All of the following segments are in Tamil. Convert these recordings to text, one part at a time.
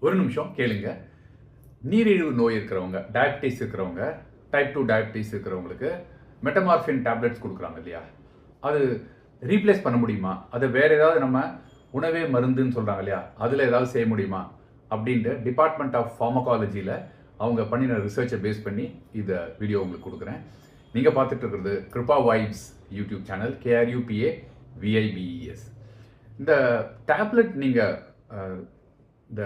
ஒரு நிமிஷம் கேளுங்க. நீரிழிவு நோய் இருக்கிறவங்க, டயபிட்டிஸ் இருக்கிறவங்க, டைப் 2 டயபிட்டிஸ் இருக்கிறவங்களுக்கு மெட்டமார்ஃபின் டேப்லெட்ஸ் கொடுக்குறாங்க இல்லையா? அது ரீப்ளேஸ் பண்ண முடியுமா? அதை வேற ஏதாவது நம்ம உணவே மருந்துன்னு சொல்கிறாங்க இல்லையா? அதில் ஏதாவது செய்ய முடியுமா அப்படின்ட்டு டிபார்ட்மெண்ட் ஆஃப் ஃபார்மகாலஜியில் அவங்க பண்ணின ரிசர்ச்சை பேஸ் பண்ணி இந்த வீடியோ உங்களுக்கு கொடுக்குறேன். நீங்கள் பார்த்துட்டு இருக்கிறது Krupa vibes YouTube channel, KRUPAVIBES. இந்த டேப்லெட் நீங்கள் இந்த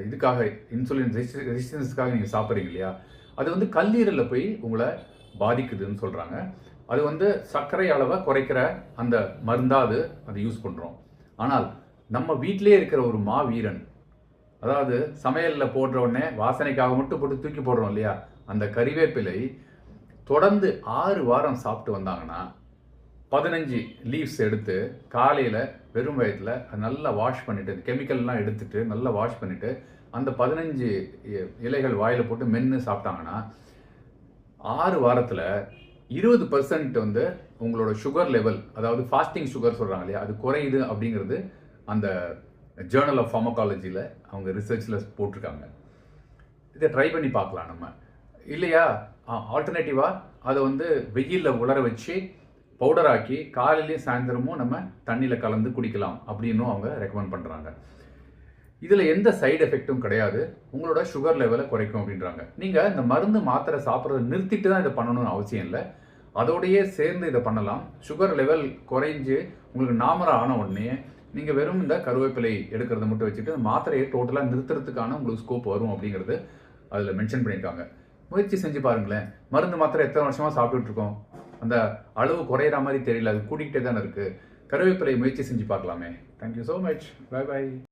இதுக்காக இன்சுலின் ரெசிஸ்டன்ஸுக்காக நீங்கள் சாப்பிட்றீங்க இல்லையா? அது வந்து கல்லீரலில் போய் உங்களை பாதிக்குதுன்னு சொல்கிறாங்க. அது வந்து சர்க்கரை அளவை குறைக்கிற அந்த மருந்தாக அது யூஸ் பண்ணுறோம். ஆனால் நம்ம வீட்டிலே இருக்கிற ஒரு மாவீரன், அதாவது சமையலில் போடுற உடனே வாசனைக்காக மட்டும் போட்டு தூக்கி போடுறோம் இல்லையா? அந்த கறிவேப்பிலை தொடர்ந்து 6 வாரம் சாப்பிட்டு வந்தாங்கன்னா 15 லீவ்ஸ் எடுத்து காலையில் வெறும் வயத்தில் நல்லா வாஷ் பண்ணிவிட்டு, கெமிக்கல்லாம் எடுத்துகிட்டு நல்லா வாஷ் பண்ணிவிட்டு அந்த 15 இலைகள் வாயில் போட்டு மென்று சாப்பிட்டாங்கன்னா 6 வாரத்தில் 20% வந்து உங்களோட சுகர் லெவல், அதாவது ஃபாஸ்டிங் சுகர் சொல்கிறாங்க இல்லையா, அது குறையுது அப்படிங்கிறது அந்த ஜேர்னல் ஆஃப் ஃபார்மகாலஜியில் அவங்க ரிசர்ச்சில் போட்டிருக்காங்க. இதை ட்ரை பண்ணி பார்க்கலாம் நம்ம. இல்லையா ஆல்டர்னேட்டிவாக அதை வந்து வெயிலில் உலர வச்சு பவுடராக்கி காலையிலையும் சாயந்தரமும் நம்ம தண்ணியில் கலந்து குடிக்கலாம் அப்படின்னும் அவங்க ரெக்கமெண்ட் பண்ணுறாங்க. இதில் எந்த சைடு எஃபெக்ட்டும் கிடையாது, உங்களோட சுகர் லெவலை குறைக்கும் அப்படின்றாங்க. நீங்கள் இந்த மருந்து மாத்திரை சாப்பிட்றத நிறுத்திட்டு தான் இதை பண்ணணும்னு அவசியம் இல்லை, அதோடையே சேர்ந்து இதை பண்ணலாம். சுகர் லெவல் குறைஞ்சு உங்களுக்கு நார்மலாக ஆன உடனே நீங்கள் வெறும் இந்த கருவேப்பிலை எடுக்கிறத மட்டும் வச்சுட்டு மாத்திரையை டோட்டலாக நிறுத்துறதுக்கான உங்களுக்கு ஸ்கோப் வரும் அப்படிங்கிறது அதில் மென்ஷன் பண்ணியிருக்காங்க. முயற்சி செஞ்சு பாருங்களேன். மருந்து மாத்திரை எத்தனை வருஷமாக சாப்பிட்டுட்டு இருக்கோம், அந்த அளவு குறையிற மாதிரி தெரியல, அது கூட்டிகிட்டே தானே இருக்குது. கருவேப்பிலை முயற்சி செஞ்சு பார்க்கலாமே. Thank you so much. Bye by.